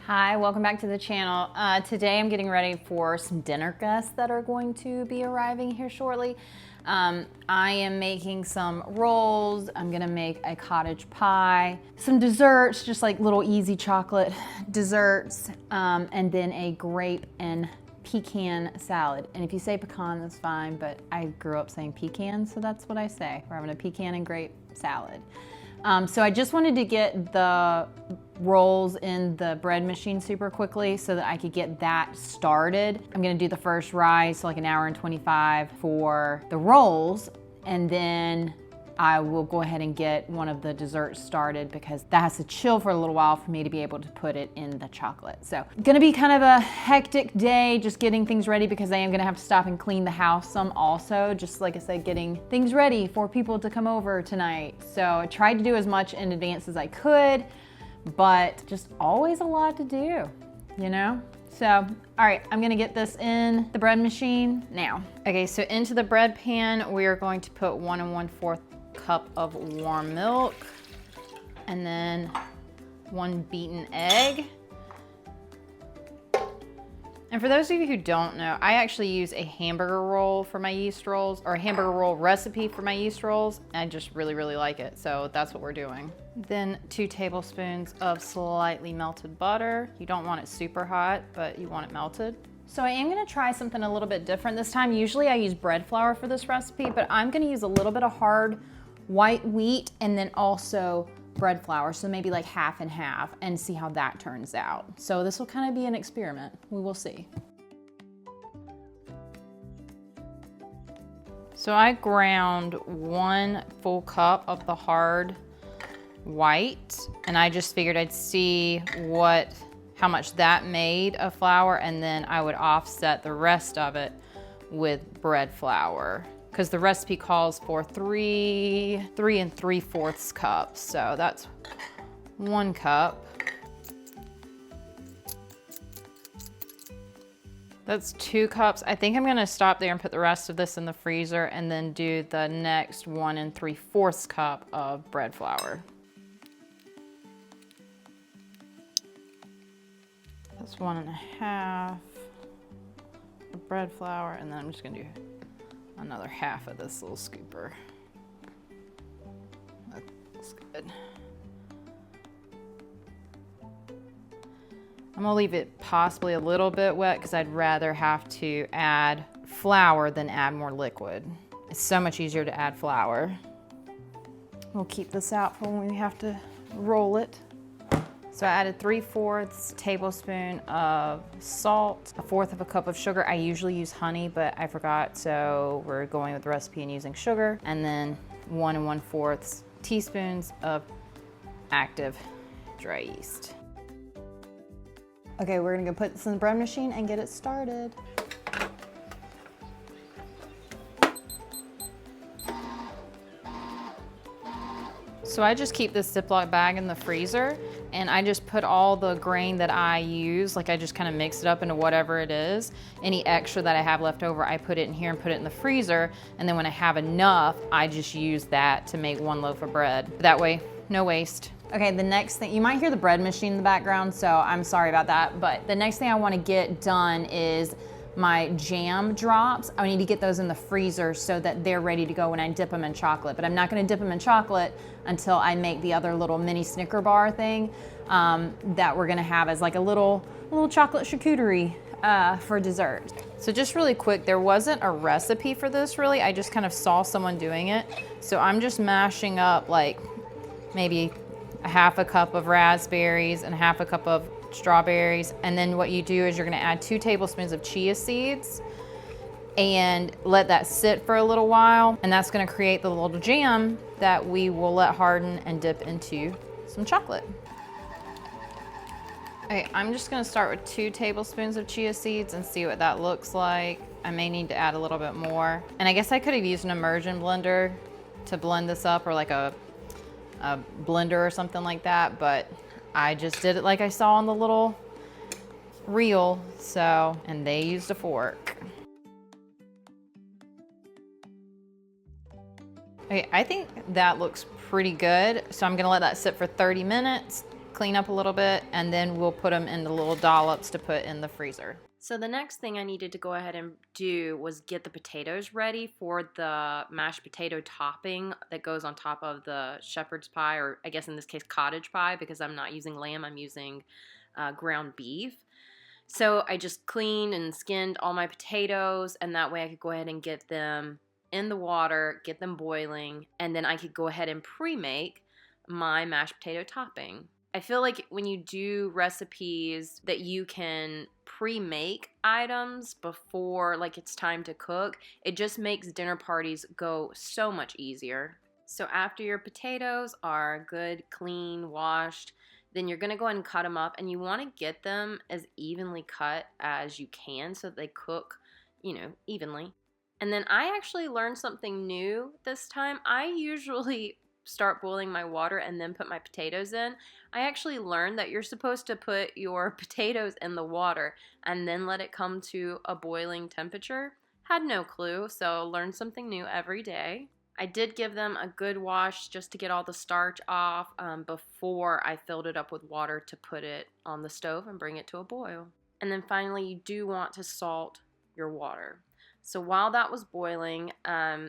Hi, welcome back to the channel. Today I'm getting ready for some dinner guests that are going to be arriving here shortly. I am making some rolls. I'm gonna make a cottage pie, some desserts, just like little easy chocolate desserts, and then a grape and pecan salad. And if you say pecan, that's fine, but I grew up saying pecan, so that's what I say. We're having a pecan and grape salad. So I just wanted to get the rolls in the bread machine super quickly so that I could get that started. I'm gonna do the first rise, so like 1:25 for the rolls, and then I will go ahead and get one of the desserts started because that has to chill for a little while for me to be able to put it in the chocolate. So gonna be kind of a hectic day just getting things ready because I am gonna have to stop and clean the house some also, just like I said, getting things ready for people to come over tonight. So I tried to do as much in advance as I could, but just always a lot to do, you know? So, all right, I'm gonna get this in the bread machine now. Okay, so into the bread pan, we are going to put 1 1/4 cup of warm milk, and then 1 beaten egg. And for those of you who don't know, I actually use a hamburger roll for my yeast rolls, or a hamburger roll recipe for my yeast rolls. And I just really, really like it. So that's what we're doing. Then 2 tablespoons of slightly melted butter. You don't want it super hot, but you want it melted. So I am gonna try something a little bit different this time. Usually I use bread flour for this recipe, but I'm gonna use a little bit of hard white wheat and then also bread flour, so maybe like half and half, and see how that turns out. So this will kind of be an experiment. We will see. So I ground 1 full cup of the hard white, and I just figured I'd see how much that made of flour, and then I would offset the rest of it with bread flour, because the recipe calls for 3 3/4 cups. So that's 1 cup. That's 2 cups. I think I'm gonna stop there and put the rest of this in the freezer and then do the next 1 3/4 cup of bread flour. That's 1 1/2 of bread flour, and then I'm just gonna do another half of this little scooper. That's good. I'm gonna leave it possibly a little bit wet because I'd rather have to add flour than add more liquid. It's so much easier to add flour. We'll keep this out for when we have to roll it. So I added 3/4 tablespoon of salt, 1/4 cup of sugar. I usually use honey, but I forgot, so we're going with the recipe and using sugar. And then 1 1/4 teaspoons of active dry yeast. Okay, we're gonna go put this in the bread machine and get it started. So I just keep this Ziploc bag in the freezer, and I just put all the grain that I use, like I just kind of mix it up into whatever it is. Any extra that I have left over, I put it in here and put it in the freezer. And then when I have enough, I just use that to make 1 loaf of bread. That way, no waste. Okay, the next thing, you might hear the bread machine in the background, so I'm sorry about that. But the next thing I want to get done is my jam drops. I need to get those in the freezer so that they're ready to go when I dip them in chocolate. But I'm not gonna dip them in chocolate until I make the other little mini Snicker bar thing that we're gonna have as like a little chocolate charcuterie for dessert. So just really quick, there wasn't a recipe for this really. I just kind of saw someone doing it. So I'm just mashing up like maybe 1/2 cup of raspberries and 1/2 cup of strawberries, and then what you do is you're gonna add 2 tablespoons of chia seeds and let that sit for a little while, and that's gonna create the little jam that we will let harden and dip into some chocolate. Okay, I'm just gonna start with 2 tablespoons of chia seeds and see what that looks like. I may need to add a little bit more, and I guess I could have used an immersion blender to blend this up, or like a blender or something like that, but I just did it like I saw on the little reel, and they used a fork. Okay, I think that looks pretty good. So I'm gonna let that sit for 30 minutes, clean up a little bit, and then we'll put them in the little dollops to put in the freezer. So the next thing I needed to go ahead and do was get the potatoes ready for the mashed potato topping that goes on top of the shepherd's pie, or I guess in this case cottage pie, because I'm not using lamb, I'm using ground beef. So I just cleaned and skinned all my potatoes, and that way I could go ahead and get them in the water, get them boiling, and then I could go ahead and pre-make my mashed potato topping. I feel like when you do recipes that you can pre-make items before like it's time to cook, it just makes dinner parties go so much easier. So after your potatoes are good, clean, washed, then you're going to go ahead and cut them up, and you want to get them as evenly cut as you can so that they cook, evenly. And then I actually learned something new this time. I usually start boiling my water and then put my potatoes in. I actually learned that you're supposed to put your potatoes in the water and then let it come to a boiling temperature. Had no clue, so learned something new every day. I did give them a good wash just to get all the starch off before I filled it up with water to put it on the stove and bring it to a boil. And then finally, you do want to salt your water. So while that was boiling,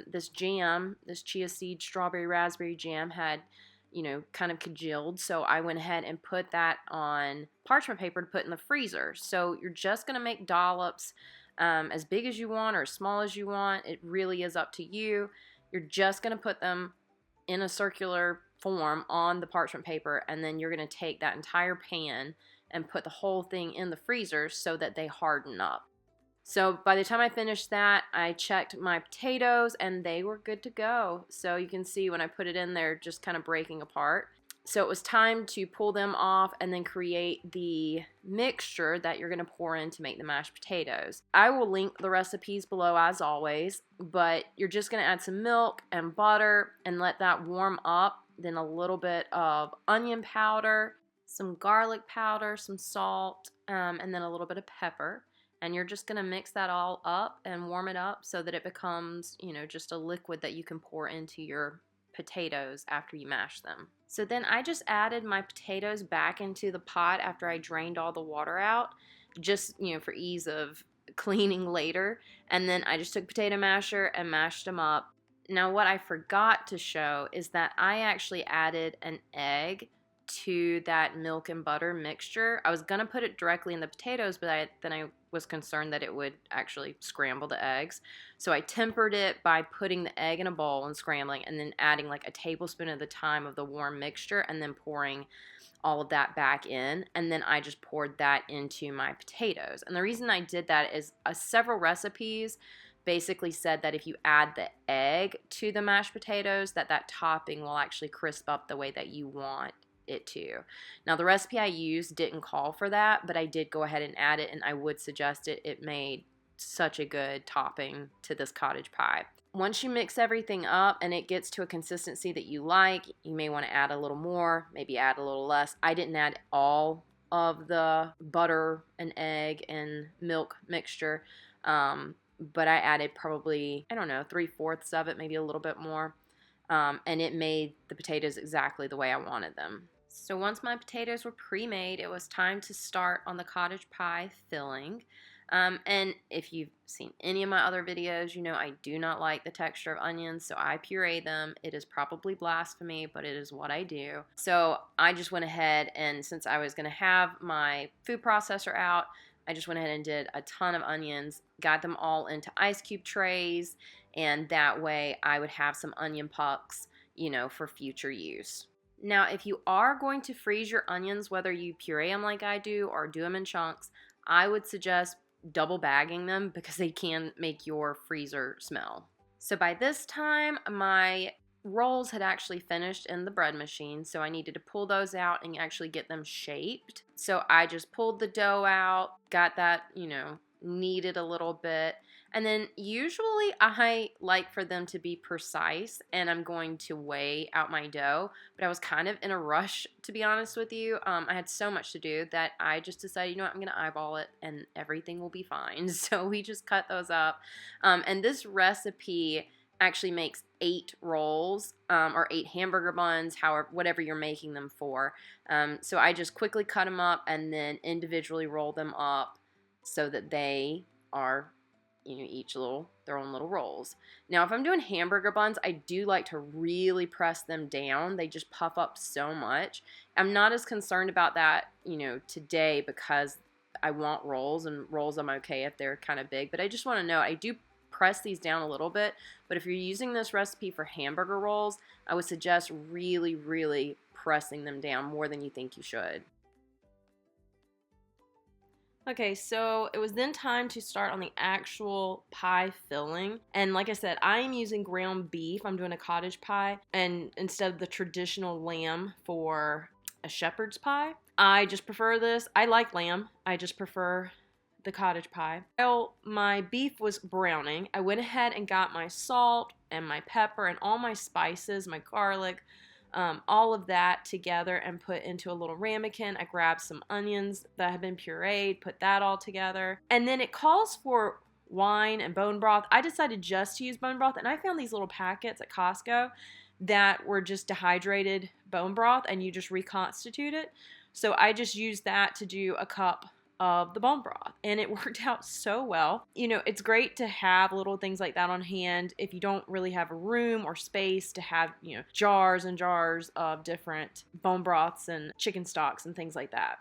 this jam, this chia seed strawberry raspberry jam had, kind of congealed. So I went ahead and put that on parchment paper to put in the freezer. So you're just going to make dollops as big as you want or as small as you want. It really is up to you. You're just going to put them in a circular form on the parchment paper, and then you're going to take that entire pan and put the whole thing in the freezer so that they harden up. So by the time I finished that, I checked my potatoes and they were good to go. So you can see when I put it in there, just kind of breaking apart. So it was time to pull them off and then create the mixture that you're going to pour in to make the mashed potatoes. I will link the recipes below as always, but you're just going to add some milk and butter and let that warm up. Then a little bit of onion powder, some garlic powder, some salt, and then a little bit of pepper. And you're just going to mix that all up and warm it up so that it becomes, just a liquid that you can pour into your potatoes after you mash them. So then I just added my potatoes back into the pot after I drained all the water out, just, for ease of cleaning later. And then I just took potato masher and mashed them up. Now what I forgot to show is that I actually added an egg to that milk and butter mixture. I was going to put it directly in the potatoes, but then I was concerned that it would actually scramble the eggs. So I tempered it by putting the egg in a bowl and scrambling, and then adding like a tablespoon at a time of the warm mixture, and then pouring all of that back in. And then I just poured that into my potatoes. And the reason I did that is several recipes basically said that if you add the egg to the mashed potatoes, that topping will actually crisp up the way that you want it to. Now the recipe I used didn't call for that, but I did go ahead and add it, and I would suggest it. It made such a good topping to this cottage pie. Once you mix everything up and it gets to a consistency that you like, you may want to add a little more, maybe add a little less. I didn't add all of the butter and egg and milk mixture, but I added probably, 3/4 of it, maybe a little bit more. And it made the potatoes exactly the way I wanted them. So once my potatoes were pre-made, it was time to start on the cottage pie filling. And if you've seen any of my other videos, you know I do not like the texture of onions, so I puree them. It is probably blasphemy, but it is what I do. So I just went ahead, and since I was going to have my food processor out, I just went ahead and did a ton of onions, got them all into ice cube trays, and that way I would have some onion pucks, for future use. Now, if you are going to freeze your onions, whether you puree them like I do or do them in chunks, I would suggest double bagging them because they can make your freezer smell. So by this time, my rolls had actually finished in the bread machine, so I needed to pull those out and actually get them shaped. So I just pulled the dough out, got that, kneaded a little bit. And then usually I like for them to be precise, and I'm going to weigh out my dough, but I was kind of in a rush, to be honest with you. I had so much to do that I just decided, I'm going to eyeball it and everything will be fine. So we just cut those up. And this recipe actually makes 8 rolls or 8 hamburger buns, however, whatever you're making them for. So I just quickly cut them up and then individually roll them up so that they are, each their own little rolls. Now, if I'm doing hamburger buns, I do like to really press them down. They just puff up so much. I'm not as concerned about that, today, because I want rolls, and rolls I'm okay if they're kind of big. But I just want to know, I do press these down a little bit, but if you're using this recipe for hamburger rolls, I would suggest really, really pressing them down more than you think you should. Okay, so it was then time to start on the actual pie filling. And like I said, I am using ground beef. I'm doing a cottage pie, and instead of the traditional lamb for a shepherd's pie. I just prefer this. I like lamb. I just prefer the cottage pie. While my beef was browning, I went ahead and got my salt and my pepper and all my spices, my garlic, all of that together and put into a little ramekin. I grabbed some onions that had been pureed, put that all together. And then it calls for wine and bone broth. I decided just to use bone broth, and I found these little packets at Costco that were just dehydrated bone broth, and you just reconstitute it. So I just used that to do a cup of the bone broth, and it worked out so well. It's great to have little things like that on hand if you don't really have a room or space to have, jars and jars of different bone broths and chicken stocks and things like that.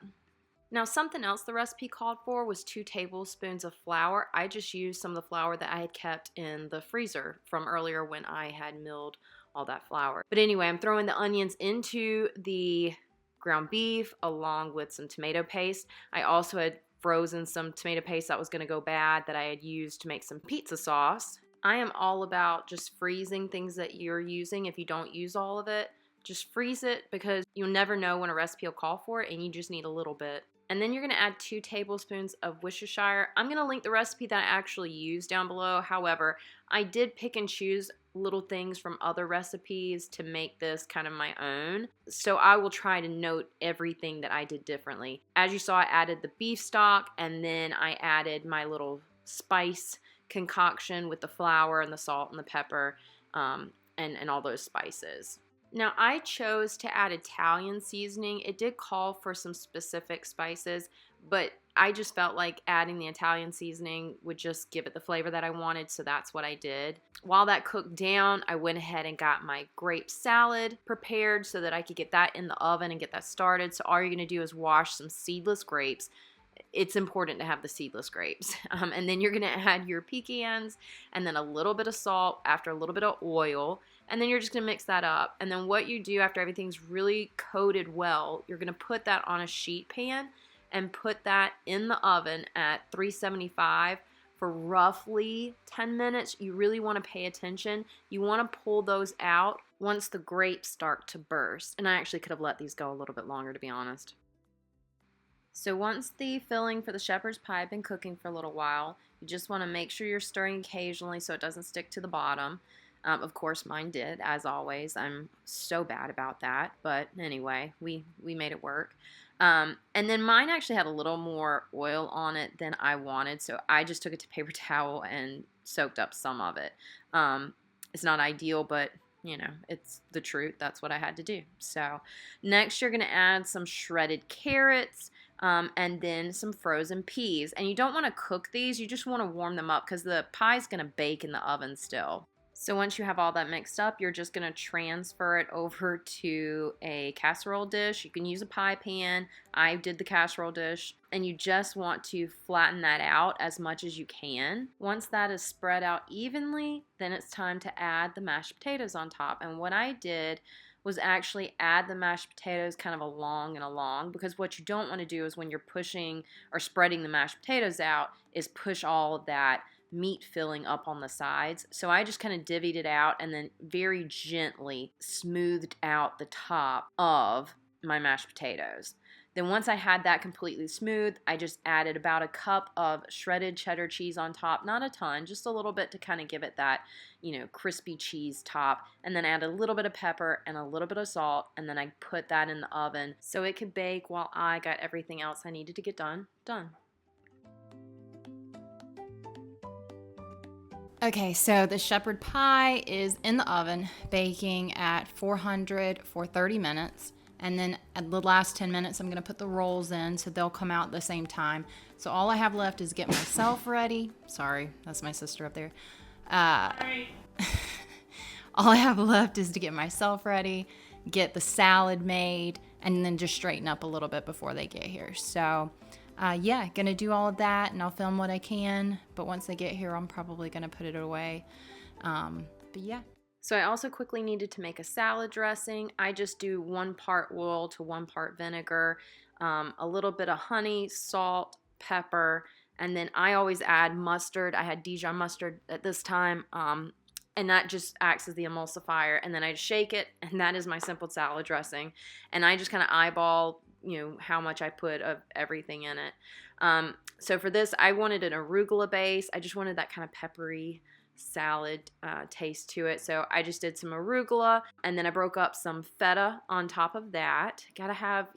Now, something else the recipe called for was 2 tablespoons of flour. I just used some of the flour that I had kept in the freezer from earlier when I had milled all that flour. But anyway, I'm throwing the onions into the ground beef along with some tomato paste. I also had frozen some tomato paste that was going to go bad that I had used to make some pizza sauce. I am all about just freezing things that you're using. If you don't use all of it, just freeze it, because you'll never know when a recipe will call for it, and you just need a little bit. And then you're going to add 2 tablespoons of Worcestershire. I'm going to link the recipe that I actually used down below. However, I did pick and choose little things from other recipes to make this kind of my own. So I will try to note everything that I did differently. As you saw, I added the beef stock, and then I added my little spice concoction with the flour and the salt and the pepper and all those spices. Now, I chose to add Italian seasoning. It did call for some specific spices, but I just felt like adding the Italian seasoning would just give it the flavor that I wanted, so that's what I did. While that cooked down, I went ahead and got my grape salad prepared so that I could get that in the oven and get that started. So all you're going to do is wash some seedless grapes. It's important to have the seedless grapes. And then you're going to add your pecans and then a little bit of salt after a little bit of oil. And then you're just going to mix that up. And then what you do after everything's really coated well, you're going to put that on a sheet pan and put that in the oven at 375 for roughly 10 minutes. You really want to pay attention. You want to pull those out once the grapes start to burst. And I actually could have let these go a little bit longer, to be honest. So once the filling for the shepherd's pie had been cooking for a little while, you just want to make sure you're stirring occasionally so it doesn't stick to the bottom. Of course, mine did, as always. I'm so bad about that. But anyway, we made it work. And then mine actually had a little more oil on it than I wanted, so I just took it to paper towel and soaked up some of it. It's not ideal, but it's the truth. That's what I had to do. So next you're going to add some shredded carrots and then some frozen peas. And you don't want to cook these. You just want to warm them up because the pie's going to bake in the oven still. So once you have all that mixed up, you're just going to transfer it over to a casserole dish. You can use a pie pan. I did the casserole dish. And you just want to flatten that out as much as you can. Once that is spread out evenly, then it's time to add the mashed potatoes on top. And what I did was actually add the mashed potatoes kind of along and along, because what you don't want to do is when you're pushing or spreading the mashed potatoes out is push all of that meat filling up on the sides. So I just kind of divvied it out and then very gently smoothed out the top of my mashed potatoes. Then once I had that completely smooth, I just added about a cup of shredded cheddar cheese on top. Not a ton, just a little bit to kind of give it that, crispy cheese top. And then add a little bit of pepper and a little bit of salt. And then I put that in the oven so it could bake while I got everything else I needed to get done. Okay, so the shepherd pie is in the oven, baking at 400 for 30 minutes. And then at the last 10 minutes, I'm going to put the rolls in so they'll come out at the same time. So all I have left is get myself ready. Sorry, that's my sister up there. All I have left is to get myself ready, get the salad made, and then just straighten up a little bit before they get here. So yeah, gonna do all of that, and I'll film what I can. But once they get here, I'm probably gonna put it away. But yeah. So I also quickly needed to make a salad dressing. I just do 1 part oil to 1 part vinegar, a little bit of honey, salt, pepper, and then I always add mustard. I had Dijon mustard at this time, and that just acts as the emulsifier. And then I shake it, and that is my simple salad dressing. And I just kind of eyeball, how much I put of everything in it. So for this, I wanted an arugula base. I just wanted that kind of peppery salad taste to it. So I just did some arugula, and then I broke up some feta on top of that. Gotta have,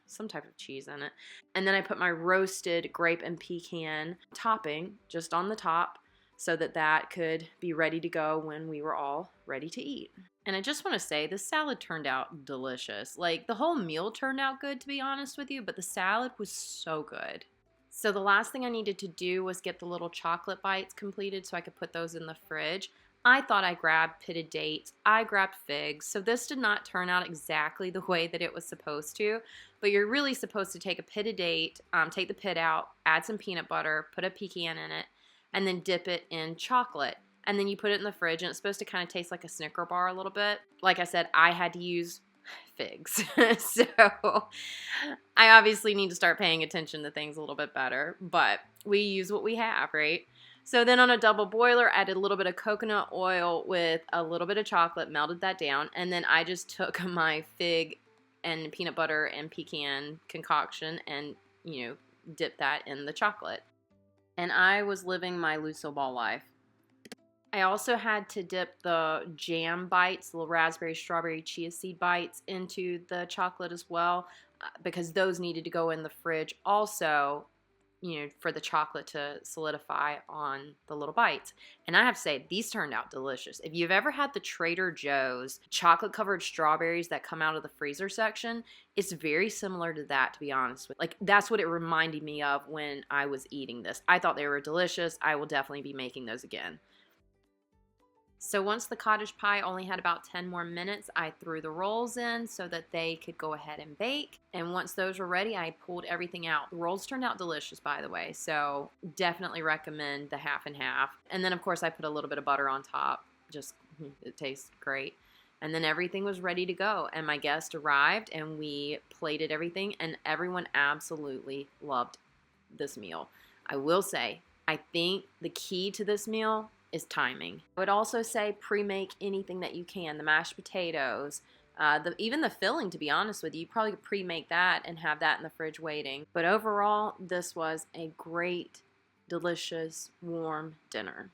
some type of cheese in it. And then I put my roasted grape and pecan topping just on the top so that could be ready to go when we were all ready to eat. And I just want to say, this salad turned out delicious. Like, the whole meal turned out good, to be honest with you, but the salad was so good. So the last thing I needed to do was get the little chocolate bites completed so I could put those in the fridge. I thought I grabbed pitted dates. I grabbed figs. So this did not turn out exactly the way that it was supposed to. But you're really supposed to take a pitted date, take the pit out, add some peanut butter, put a pecan in it, and then dip it in chocolate. And then you put it in the fridge, and it's supposed to kind of taste like a Snicker bar a little bit. Like I said, I had to use figs. So I obviously need to start paying attention to things a little bit better, but we use what we have, right? So then on a double boiler, added a little bit of coconut oil with a little bit of chocolate, melted that down, and then I just took my fig and peanut butter and pecan concoction and, dipped that in the chocolate. And I was living my Lucille Ball life. I also had to dip the jam bites, the little raspberry, strawberry, chia seed bites into the chocolate as well, because those needed to go in the fridge also, for the chocolate to solidify on the little bites. And I have to say, these turned out delicious. If you've ever had the Trader Joe's chocolate-covered strawberries that come out of the freezer section, it's very similar to that, to be honest with you. Like, that's what it reminded me of when I was eating this. I thought they were delicious. I will definitely be making those again. So once the cottage pie only had about 10 more minutes, I threw the rolls in so that they could go ahead and bake. And once those were ready, I pulled everything out. The rolls turned out delicious, by the way, so definitely recommend the half and half. And then, of course, I put a little bit of butter on top. Just, it tastes great. And then everything was ready to go. And my guest arrived, and we plated everything, and everyone absolutely loved this meal. I will say, I think the key to this meal is timing. I would also say pre-make anything that you can. The mashed potatoes, even the filling, to be honest with you. You probably could pre-make that and have that in the fridge waiting. But overall, this was a great, delicious, warm dinner.